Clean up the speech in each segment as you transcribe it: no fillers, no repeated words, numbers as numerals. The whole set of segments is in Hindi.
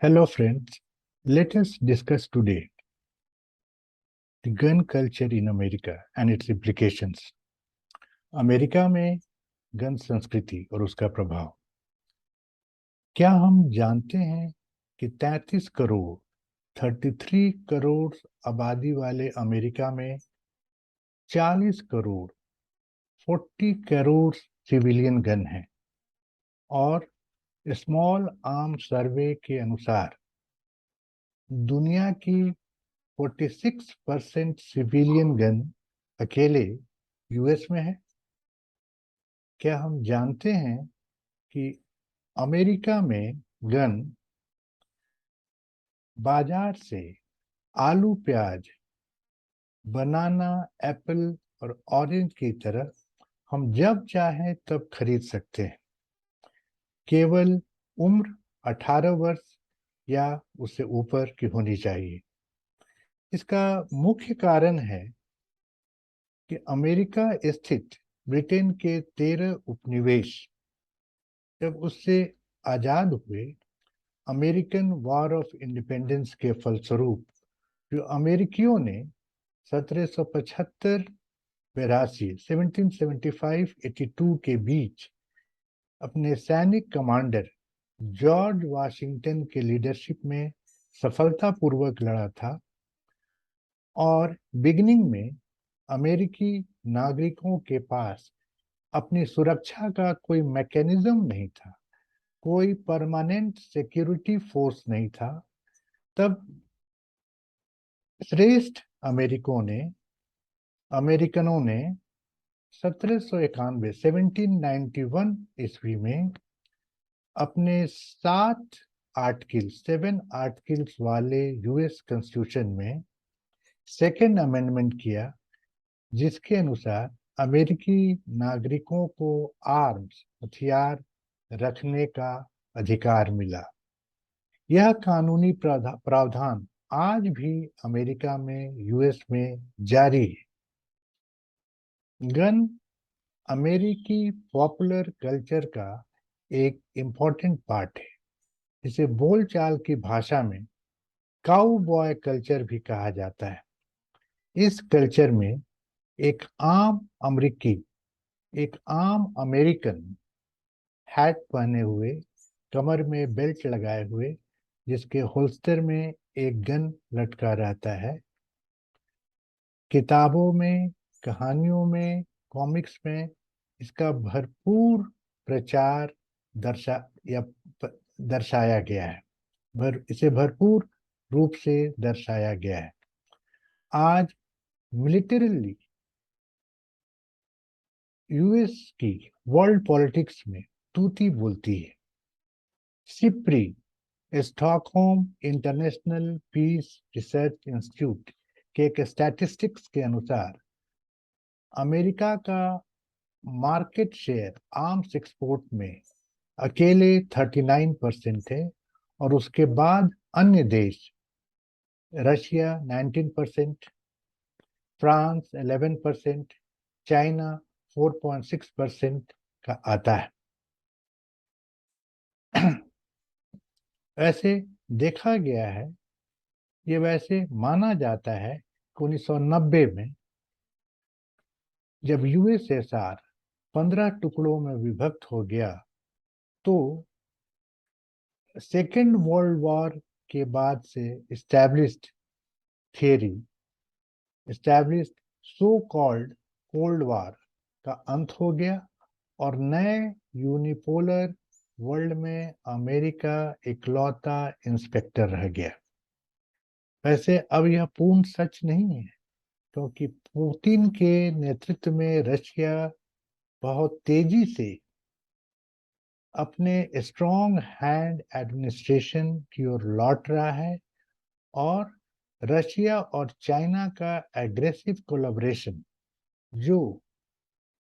Hello, friends. Let us discuss today the gun culture in America and its implications. America में गन संस्कृति और उसका प्रभाव। क्या हम जानते हैं कि 33 करोड़ 33 करोड़ आबादी वाले अमेरिका में 40 करोड़ 40 करोड़ सिविलियन गन हैं और स्मॉल आर्म सर्वे के अनुसार दुनिया की 46% सिविलियन गन अकेले यूएस में है। क्या हम जानते हैं कि अमेरिका में गन बाजार से आलू प्याज बनाना एप्पल और ऑरेंज की तरह हम जब चाहें तब खरीद सकते हैं, केवल उम्र 18 वर्ष या उससे ऊपर की होनी चाहिए। इसका मुख्य कारण है कि अमेरिका स्थित ब्रिटेन के 13 उपनिवेश जब उससे आजाद हुए, अमेरिकन वॉर ऑफ इंडिपेंडेंस के फलस्वरूप जो अमेरिकियों ने 1775 82 1775-82 के बीच अपने सैनिक कमांडर जॉर्ज वाशिंगटन के लीडरशिप में सफलतापूर्वक लड़ा था, और बिगिनिंग में अमेरिकी नागरिकों के पास अपनी सुरक्षा का कोई मैकेनिज्म नहीं था, कोई परमानेंट सिक्योरिटी फोर्स नहीं था, तब श्रेष्ठ अमेरिकनों ने 1791 ईस्वी में अपने 7 आर्टिकल्स वाले यूएस कॉन्स्टिट्यूशन में सेकेंड अमेंडमेंट किया, जिसके अनुसार अमेरिकी नागरिकों को हथियार रखने का अधिकार मिला। यह कानूनी प्रावधान आज भी अमेरिका में यूएस में जारी है। गन अमेरिकी पॉपुलर कल्चर का एक इम्पॉर्टेंट पार्ट है, जिसे बोलचाल की भाषा में काउबॉय कल्चर भी कहा जाता है। इस कल्चर में एक आम अमेरिकी एक आम अमेरिकन हैट पहने हुए, कमर में बेल्ट लगाए हुए, जिसके होल्स्टर में एक गन लटका रहता है, किताबों में, कहानियों में, कॉमिक्स में इसका भरपूर प्रचार दर्शा या दर्शाया गया है। इसे भरपूर रूप से दर्शाया गया है। आज मिलिटरीली यूएस की वर्ल्ड पॉलिटिक्स में तूती बोलती है। SIPRI, Stockholm International Peace Research Institute के एक स्टैटिस्टिक्स के अनुसार अमेरिका का मार्केट शेयर आर्म्स एक्सपोर्ट में अकेले 39% है, और उसके बाद अन्य देश रशिया 19%, फ्रांस 11%, चाइना 4.6% का आता है। ऐसे देखा गया है, ये वैसे माना जाता है कि 1990 में जब यूएसएसआर 15 टुकड़ों में विभक्त हो गया, तो सेकेंड वर्ल्ड वॉर के बाद से established theory, established so called cold war का अंत हो गया, और नए यूनिपोलर वर्ल्ड में अमेरिका इकलौता इंस्पेक्टर रह गया। वैसे अब यह पूर्ण सच नहीं है, क्योंकि पुतिन के नेतृत्व में रशिया बहुत तेजी से अपने स्ट्रॉन्ग हैंड एडमिनिस्ट्रेशन की ओर लौट रहा है, और रशिया और चाइना का एग्रेसिव कोलैबोरेशन, जो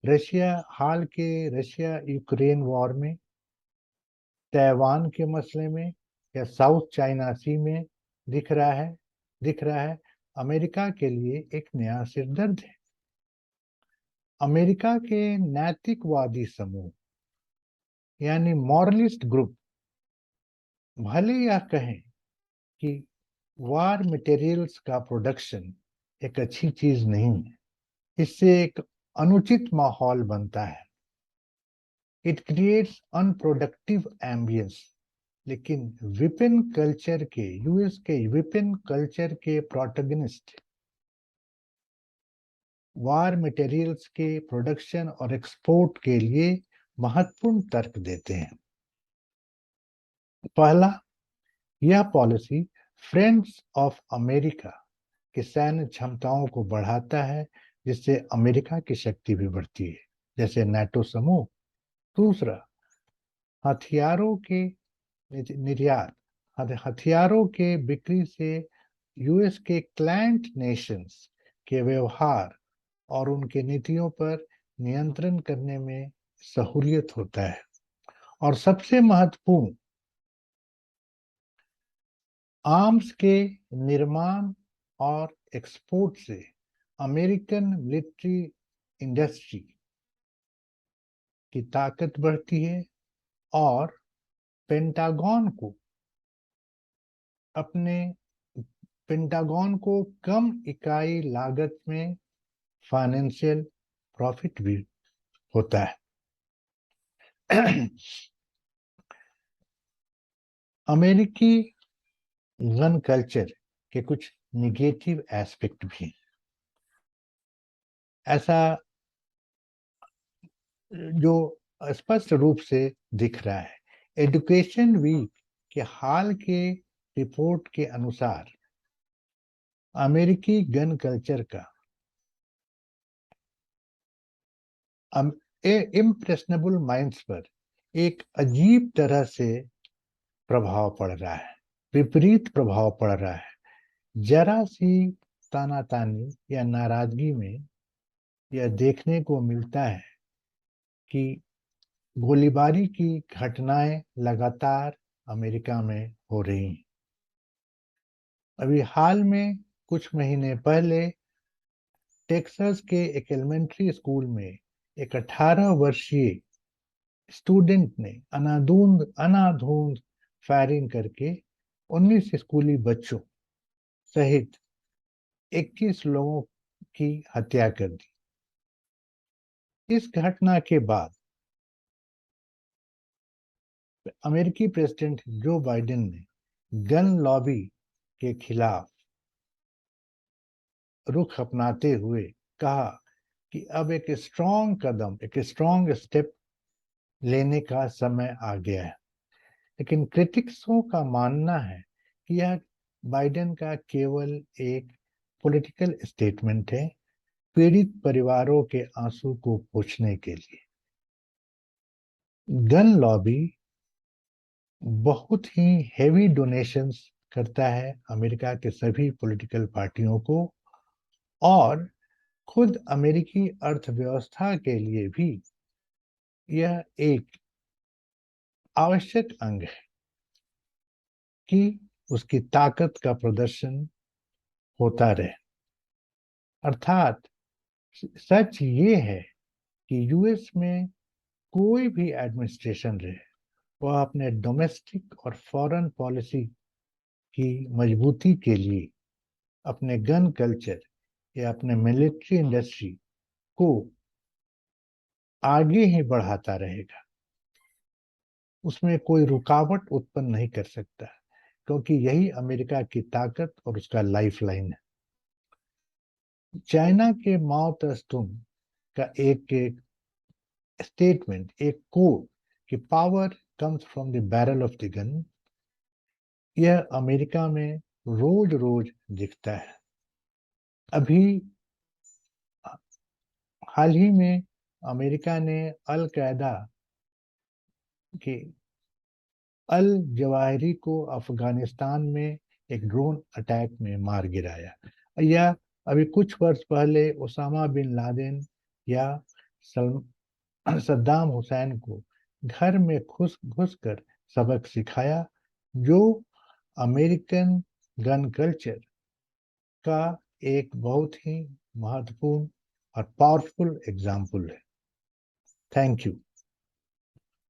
रशिया यूक्रेन वॉर में, ताइवान के मसले में या साउथ चाइना सी में दिख रहा है, अमेरिका के लिए एक नया सिरदर्द है। अमेरिका के नैतिकवादी समूह यानी मॉरलिस्ट ग्रुप भले यह कहें कि वार मटेरियल्स का प्रोडक्शन एक अच्छी चीज नहीं है, इससे एक अनुचित माहौल बनता है, इट क्रिएट्स अनप्रोडक्टिव एम्बियंस। लेकिन विपिन कल्चर के, यूएस के विपिन कल्चर के प्रोटोगनिस्ट वार मटेरियल्स के प्रोडक्शन और एक्सपोर्ट के लिए महत्वपूर्ण तर्क देते हैं। पहला, यह पॉलिसी फ्रेंड्स ऑफ अमेरिका की सैन्य क्षमताओं को बढ़ाता है, जिससे अमेरिका की शक्ति भी बढ़ती है, जैसे नाटो समूह। दूसरा, हथियारों के निर्यात, हथियारों के बिक्री से यूएस के क्लाइंट नेशंस के व्यवहार और उनके नीतियों पर नियंत्रण करने में सहूलियत होता है। और सबसे महत्वपूर्ण, आर्म्स के निर्माण और एक्सपोर्ट से अमेरिकन मिलिट्री इंडस्ट्री की ताकत बढ़ती है और अपने पेंटागन को कम इकाई लागत में फाइनेंशियल प्रॉफिट भी होता है। अमेरिकी गन कल्चर के कुछ निगेटिव एस्पेक्ट भी, ऐसा जो स्पष्ट रूप से दिख रहा है। एजुकेशन वीक के हाल के रिपोर्ट के अनुसार अमेरिकी गन कल्चर का इम्प्रेशनेबल माइंड्स पर एक अजीब तरह से प्रभाव पड़ रहा है, विपरीत प्रभाव पड़ रहा है। जरा सी तानातानी या नाराजगी में यह देखने को मिलता है कि गोलीबारी की घटनाएं लगातार अमेरिका में हो रही हैं। अभी हाल में कुछ महीने पहले टेक्सास के एक एलिमेंट्री स्कूल में एक 18 वर्षीय स्टूडेंट ने अनाधूंध फायरिंग करके 19 स्कूली बच्चों सहित 21 लोगों की हत्या कर दी। इस घटना के बाद अमेरिकी प्रेसिडेंट जो बाइडेन ने गन लॉबी के खिलाफ रुख अपनाते हुए कहा कि अब एक स्ट्रॉन्ग स्टेप लेने का समय आ गया है। लेकिन क्रिटिक्सों का मानना है कि यह बाइडेन का केवल एक पॉलिटिकल स्टेटमेंट है, पीड़ित परिवारों के आंसू को पोंछने के लिए। गन लॉबी बहुत ही हेवी डोनेशंस करता है अमेरिका के सभी पॉलिटिकल पार्टियों को, और खुद अमेरिकी अर्थव्यवस्था के लिए भी यह एक आवश्यक अंग है कि उसकी ताकत का प्रदर्शन होता रहे। अर्थात सच ये है कि यूएस में कोई भी एडमिनिस्ट्रेशन रहे, वह अपने डोमेस्टिक और फॉरेन पॉलिसी की मजबूती के लिए अपने गन कल्चर या अपने मिलिट्री इंडस्ट्री को आगे ही बढ़ाता रहेगा। उसमें कोई रुकावट उत्पन्न नहीं कर सकता, क्योंकि यही अमेरिका की ताकत और उसका लाइफलाइन है। चाइना के माओ त्से-तुंग का एक स्टेटमेंट, एक कोड कि power comes from the barrel of the gun, यह अमेरिका में रोज रोज दिखता है। अभी हाल ही में अमेरिका ने अल कायदा के अल जवाहिरी को अफगानिस्तान में एक ड्रोन अटैक में मार गिराया, या अभी कुछ वर्ष पहले ओसामा बिन लादेन या सद्दाम हुसैन को घर में घुस कर सबक सिखाया, जो अमेरिकन गन कल्चर का एक बहुत ही महत्वपूर्ण और पावरफुल एग्जाम्पल है। Thank you.